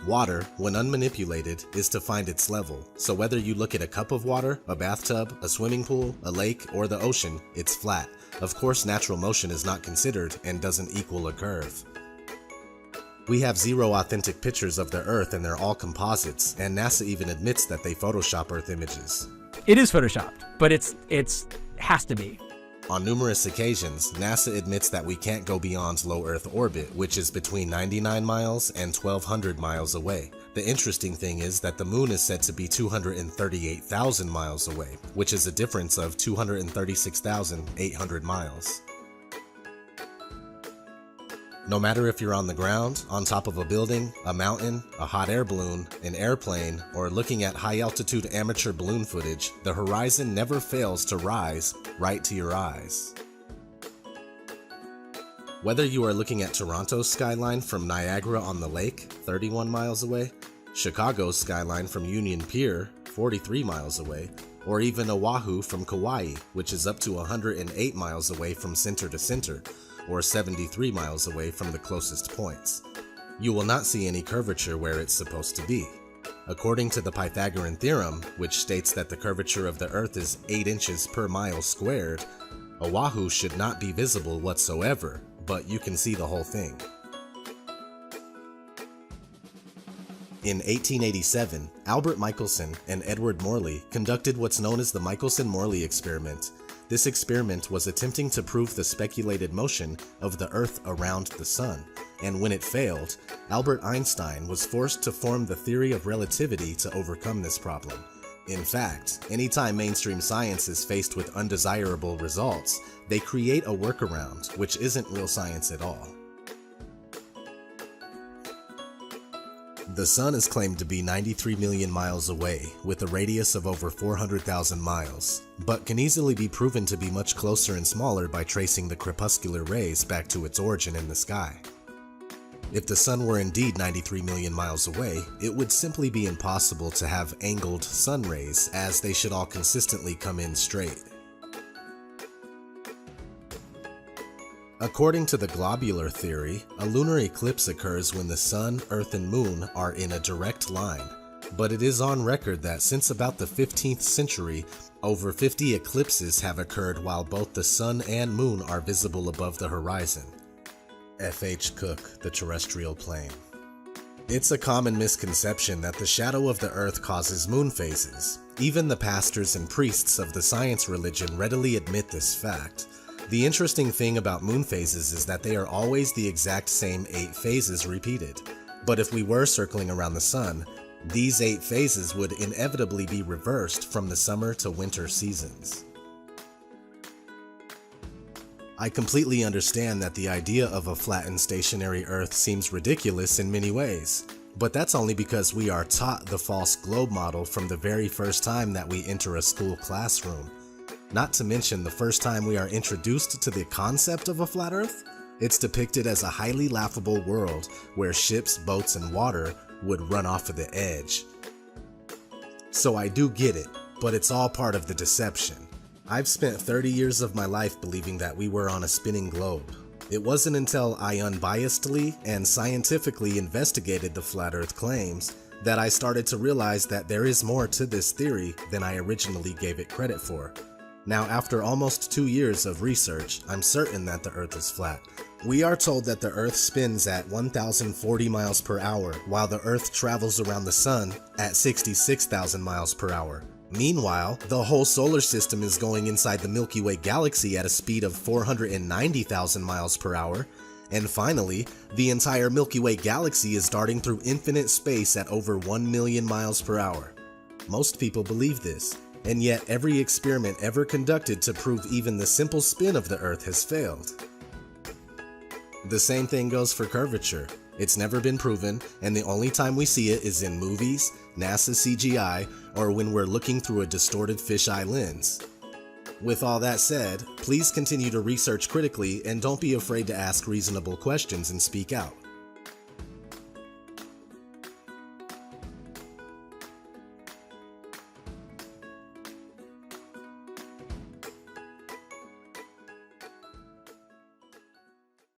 Water, when unmanipulated, is to find its level, so whether you look at a cup of water, a bathtub, a swimming pool, a lake, or the ocean, it's flat. Of course, natural motion is not considered and doesn't equal a curve. We have 0 authentic pictures of the Earth and they're all composites, and NASA even admits that they Photoshop Earth images. It is Photoshopped, but it's has to be. On numerous occasions, NASA admits that we can't go beyond low Earth orbit, which is between 99 miles and 1,200 miles away. The interesting thing is that the moon is said to be 238,000 miles away, which is a difference of 236,800 miles. No matter if you're on the ground, on top of a building, a mountain, a hot air balloon, an airplane, or looking at high-altitude amateur balloon footage, the horizon never fails to rise right to your eyes. Whether you are looking at Toronto's skyline from Niagara on the lake, 31 miles away, Chicago's skyline from Union Pier, 43 miles away, or even Oahu from Kauai, which is up to 108 miles away from center to center, or 73 miles away from the closest points. You will not see any curvature where it's supposed to be. According to the Pythagorean theorem, which states that the curvature of the Earth is 8 inches per mile squared, Oahu should not be visible whatsoever, but you can see the whole thing. In 1887, Albert Michelson and Edward Morley conducted what's known as the Michelson-Morley experiment. This experiment was attempting to prove the speculated motion of the Earth around the Sun, and when it failed, Albert Einstein was forced to form the theory of relativity to overcome this problem. In fact, anytime mainstream science is faced with undesirable results, they create a workaround, which isn't real science at all. The Sun is claimed to be 93 million miles away, with a radius of over 400,000 miles, but can easily be proven to be much closer and smaller by tracing the crepuscular rays back to its origin in the sky. If the Sun were indeed 93 million miles away, it would simply be impossible to have angled sun rays, as they should all consistently come in straight. According to the globular theory, a lunar eclipse occurs when the Sun, Earth, and Moon are in a direct line, but it is on record that since about the 15th century, over 50 eclipses have occurred while both the Sun and Moon are visible above the horizon. F.H. Cook, The Terrestrial Plane. It's a common misconception that the shadow of the Earth causes moon phases. Even the pastors and priests of the science religion readily admit this fact. The interesting thing about moon phases is that they are always the exact same 8 phases repeated. But if we were circling around the Sun, these 8 phases would inevitably be reversed from the summer to winter seasons. I completely understand that the idea of a flattened stationary Earth seems ridiculous in many ways, but that's only because we are taught the false globe model from the very first time that we enter a school classroom. Not to mention the first time we are introduced to the concept of a flat Earth, it's depicted as a highly laughable world where ships, boats, and water would run off of the edge. So I do get it, but it's all part of the deception. I've spent 30 years of my life believing that we were on a spinning globe. It wasn't until I unbiasedly and scientifically investigated the flat Earth claims that I started to realize that there is more to this theory than I originally gave it credit for. Now, after almost 2 years of research, I'm certain that the Earth is flat. We are told that the Earth spins at 1,040 miles per hour, while the Earth travels around the Sun at 66,000 miles per hour. Meanwhile, the whole solar system is going inside the Milky Way galaxy at a speed of 490,000 miles per hour. And finally, the entire Milky Way galaxy is darting through infinite space at over 1 million miles per hour. Most people believe this. And yet every experiment ever conducted to prove even the simple spin of the Earth has failed. The same thing goes for curvature. It's never been proven, and the only time we see it is in movies, NASA CGI, or when we're looking through a distorted fisheye lens. With all that said, please continue to research critically and don't be afraid to ask reasonable questions and speak out.